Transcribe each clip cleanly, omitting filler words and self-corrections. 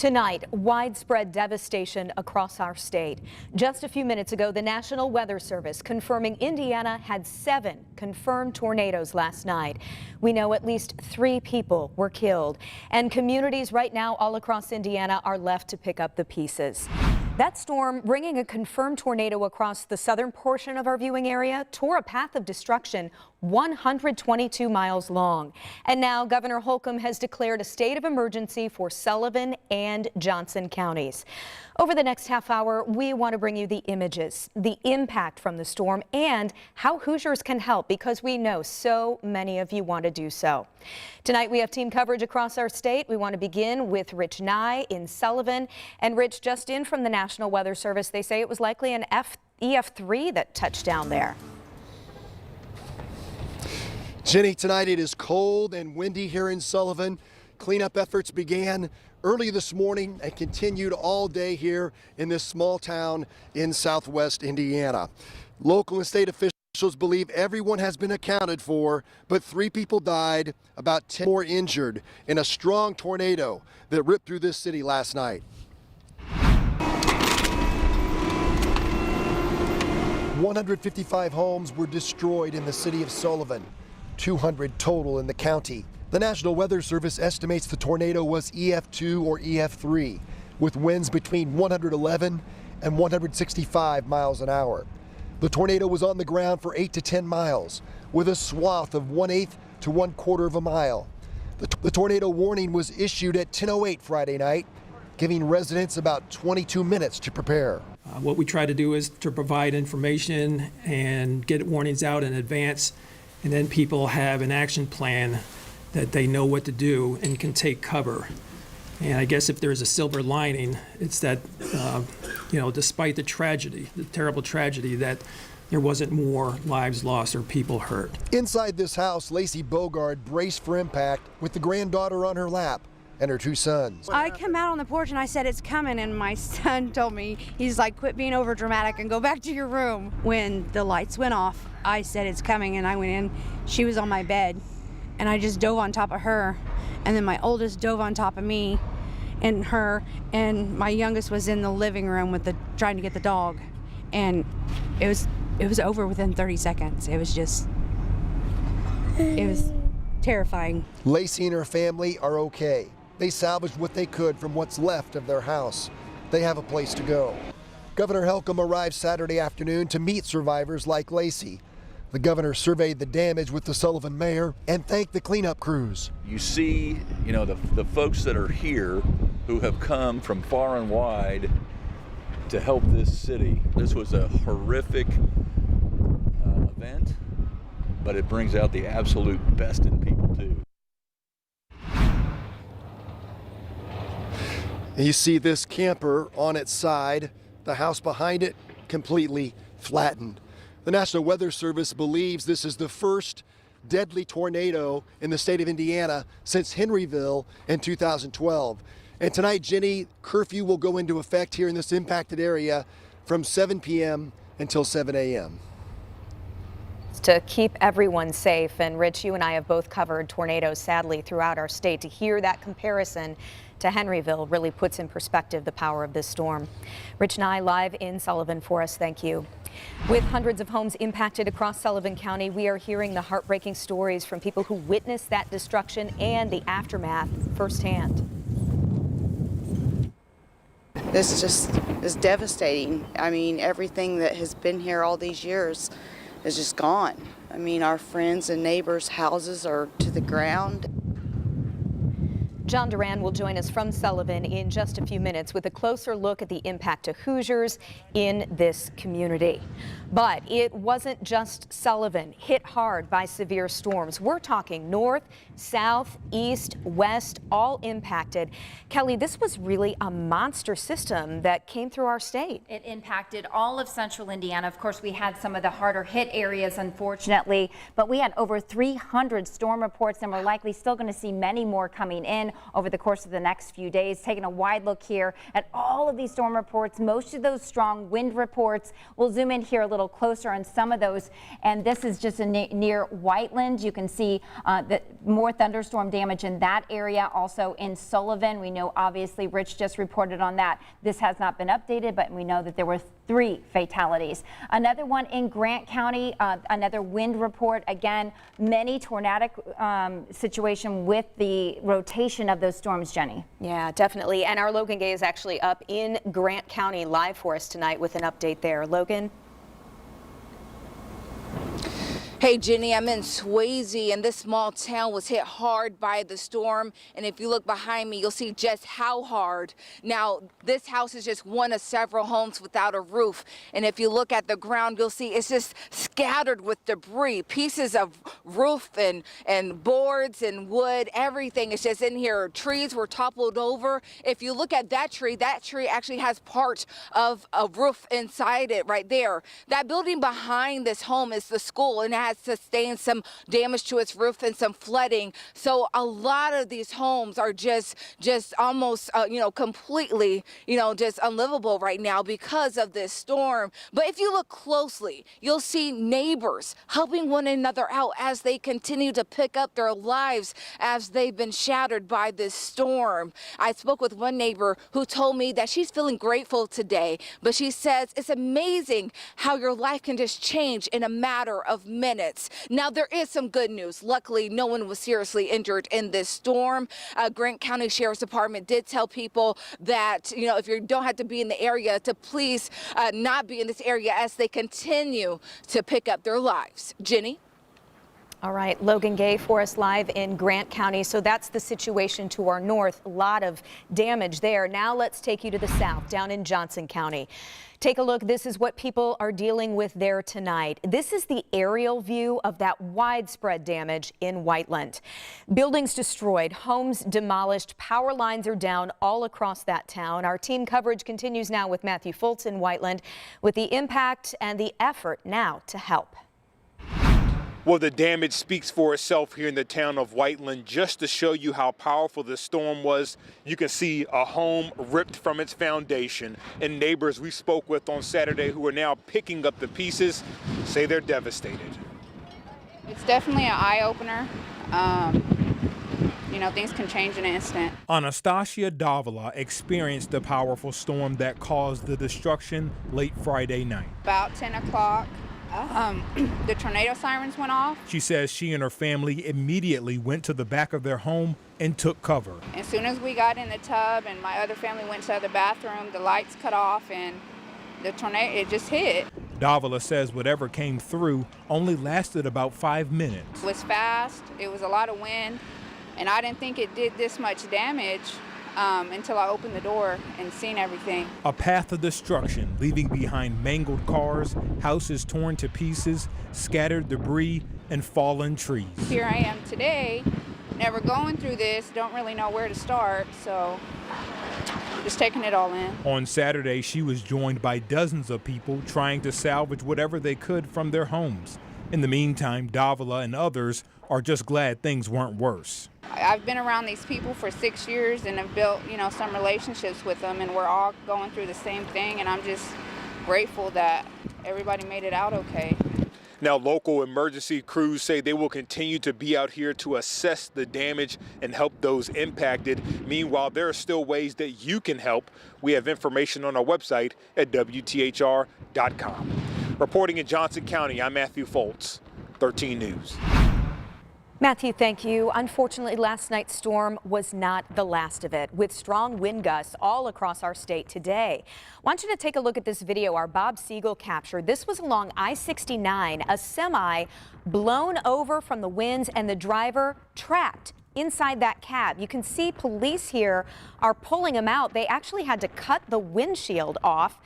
Tonight, widespread devastation across our state. Just a few minutes ago, the National Weather Service confirming Indiana had 7 confirmed tornadoes last night. We know at least 3 people were killed, and communities right now all across Indiana are left to pick up the pieces. That storm, bringing a confirmed tornado across the southern portion of our viewing area, tore a path of destruction 122 miles long. And now Governor Holcomb has declared a state of emergency for Sullivan and Johnson counties. Over the next half hour, we want to bring you the images, the impact from the storm, and how Hoosiers can help, because we know so many of you want to do so. Tonight, we have team coverage across our state. We want to begin with Rich Nye in Sullivan. And Rich, just in from the National Weather Service, they say it was likely an EF3 that touched down there. Jenny, tonight it is cold and windy here in Sullivan. Cleanup efforts began early this morning and continued all day here in this small town in southwest Indiana. Local and state officials believe everyone has been accounted for, but 3 people died, about 10 more injured in a strong tornado that ripped through this city last night. 155 homes were destroyed in the city of Sullivan, 200 total in the county. The National Weather Service estimates the tornado was EF2 or EF3, with winds between 111 and 165 miles an hour. The tornado was on the ground for 8 to 10 miles, with a swath of 1/8 to 1/4 of a mile. The tornado warning was issued at 10:08 Friday night, giving residents about 22 minutes to prepare. What we try to do is to provide information and get warnings out in advance, and then people have an action plan that they know what to do and can take cover. And I guess if there's a silver lining, it's that, despite the tragedy, the terrible tragedy, that there wasn't more lives lost or people hurt. Inside this house, Lacey Bogard braced for impact with the granddaughter on her lap and her 2 sons. I come out on the porch and I said, "It's coming," and my son told me, he's like, "Quit being over dramatic and go back to your room." When the lights went off, I said, "It's coming," and I went in. She was on my bed, and I just dove on top of her, and then my oldest dove on top of me and her, and my youngest was in the living room with trying to get the dog, and it was over within 30 seconds. It was terrifying. Lacey and her family are okay. They salvaged what they could from what's left of their house. They have a place to go. Governor Holcomb arrived Saturday afternoon to meet survivors like Lacey. The governor surveyed the damage with the Sullivan mayor and thanked the cleanup crews. You see, the folks that are here who have come from far and wide to help this city. This was a horrific event, but it brings out the absolute best in people too. And you see this camper on its side, the house behind it completely flattened. The National Weather Service believes this is the first deadly tornado in the state of Indiana since Henryville in 2012. And tonight, Jenny, curfew will go into effect here in this impacted area from 7 p.m. until 7 a.m. To keep everyone safe. And Rich, you and I have both covered tornadoes, sadly, throughout our state. To hear that comparison to Henryville really puts in perspective the power of this storm. Rich Nye live in Sullivan for us. Thank you. With hundreds of homes impacted across Sullivan County, we are hearing the heartbreaking stories from people who witnessed that destruction and the aftermath firsthand. This just is devastating. I mean, everything that has been here all these years is just gone. I mean, our friends and neighbors' houses are to the ground. John Duran will join us from Sullivan in just a few minutes with a closer look at the impact to Hoosiers in this community. But it wasn't just Sullivan hit hard by severe storms. We're talking north, south, east, west, all impacted. Kelly, this was really a monster system that came through our state. It impacted all of central Indiana. Of course, we had some of the harder hit areas, unfortunately, but we had over 300 storm reports, and we're likely still going to see many more coming in. over the course of the next few days. Taking a wide look here at all of these storm reports, most of those strong wind reports. We'll zoom in here a little closer on some of those, and this is just near Whiteland. You can see that more thunderstorm damage in that area. Also in Sullivan, we know obviously Rich just reported on that. This has not been updated, but we know that there were 3 fatalities. Another one in Grant County, another wind report. Again, many tornadic situation with the rotation of those storms, Jenny. Yeah, definitely. And our Logan Gay is actually up in Grant County live for us tonight with an update there. Logan? Hey Jenny, I'm in Swayze, and this small town was hit hard by the storm. And if you look behind me, you'll see just how hard. Now, this house is just one of several homes without a roof. And if you look at the ground, you'll see it's just scattered with debris, pieces of roof and boards and wood. Everything is just in here. Trees were toppled over. If you look at that tree actually has part of a roof inside it right there. That building behind this home is the school, and it has sustained some damage to its roof and some flooding. So a lot of these homes are just almost, completely, just unlivable right now because of this storm. But if you look closely, you'll see neighbors helping one another out as they continue to pick up their lives as they've been shattered by this storm. I spoke with one neighbor who told me that she's feeling grateful today, but she says it's amazing how your life can just change in a matter of minutes. Now, there is some good news. Luckily, no one was seriously injured in this storm. Grant County Sheriff's Department did tell people that, if you don't have to be in the area, to please not be in this area as they continue to pick up their lives. Jenny? All right, Logan Gay for us live in Grant County. So that's the situation to our north. A lot of damage there. Now let's take you to the south, down in Johnson County. Take a look. This is what people are dealing with there tonight. This is the aerial view of that widespread damage in Whiteland. Buildings destroyed, homes demolished, power lines are down all across that town. Our team coverage continues now with Matthew Foltz in Whiteland with the impact and the effort now to help. Well, the damage speaks for itself here in the town of Whiteland. Just to show you how powerful the storm was, you can see a home ripped from its foundation. And neighbors we spoke with on Saturday who are now picking up the pieces say they're devastated. It's definitely an eye-opener. Things can change in an instant. Anastasia Davila experienced the powerful storm that caused the destruction late Friday night. About 10 o'clock. The tornado sirens went off. She says she and her family immediately went to the back of their home and took cover. As soon as we got in the tub and my other family went to the bathroom, the lights cut off and the tornado, it just hit. Davila says whatever came through only lasted about 5 minutes. It was fast, it was a lot of wind, and I didn't think it did this much damage until I opened the door and seen everything. A path of destruction, leaving behind mangled cars, houses torn to pieces, scattered debris, and fallen trees. Here I am today, never going through this, don't really know where to start, so just taking it all in. On Saturday, she was joined by dozens of people trying to salvage whatever they could from their homes. In the meantime, Davila and others are just glad things weren't worse. I've been around these people for 6 years and have built, some relationships with them, and we're all going through the same thing, and I'm just grateful that everybody made it out okay. Now, local emergency crews say they will continue to be out here to assess the damage and help those impacted. Meanwhile, there are still ways that you can help. We have information on our website at WTHR.com. Reporting in Johnson County, I'm Matthew Foltz, 13 News. Matthew, thank you. Unfortunately, last night's storm was not the last of it, with strong wind gusts all across our state today. I want you to take a look at this video our Bob Siegel captured. This was along I-69, a semi blown over from the winds and the driver trapped inside that cab. You can see police here are pulling him out. They actually had to cut the windshield off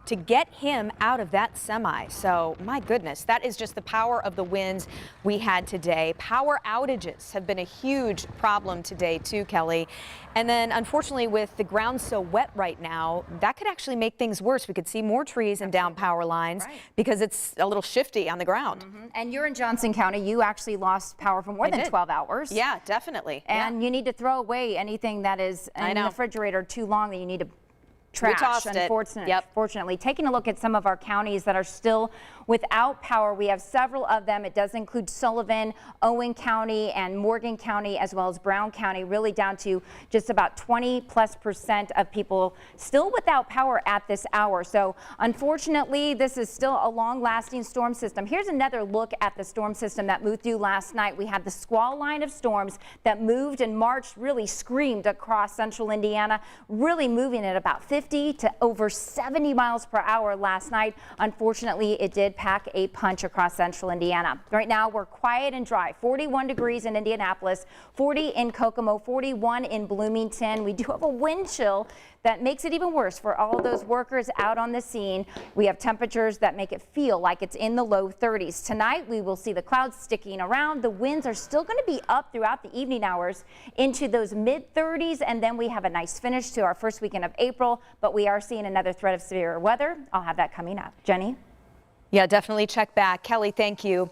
to get him out of that semi. So my goodness, that is just the power of the winds we had today. Power outages have been a huge problem today too, Kelly. And then unfortunately, with the ground so wet right now, that could actually make things worse. We could see more trees and down power lines because it's a little shifty on the ground. And you're in Johnson County. You actually lost power for more than 12 hours. Yeah, definitely. And you need to throw away anything that is in the refrigerator too long that you need to trash, unfortunately. Taking a look at some of our counties that are still without power, we have several of them. It does include Sullivan, Owen County, and Morgan County, as well as Brown County, really down to just about 20+% of people still without power at this hour. So unfortunately, this is still a long-lasting storm system. Here's another look at the storm system that moved through last night. We had the squall line of storms that moved and marched, really screamed across central Indiana, really moving at about 50 to over 70 miles per hour last night. Unfortunately, it did pack a punch across central Indiana. Right now, we're quiet and dry. 41 degrees in Indianapolis, 40 in Kokomo, 41 in Bloomington. We do have a wind chill that makes it even worse for all of those workers out on the scene. We have temperatures that make it feel like it's in the low 30s. Tonight, we will see the clouds sticking around. The winds are still going to be up throughout the evening hours into those mid 30s, and then we have a nice finish to our first weekend of April, but we are seeing another threat of severe weather. I'll have that coming up. Jenny? Yeah, definitely check back. Kelly, thank you.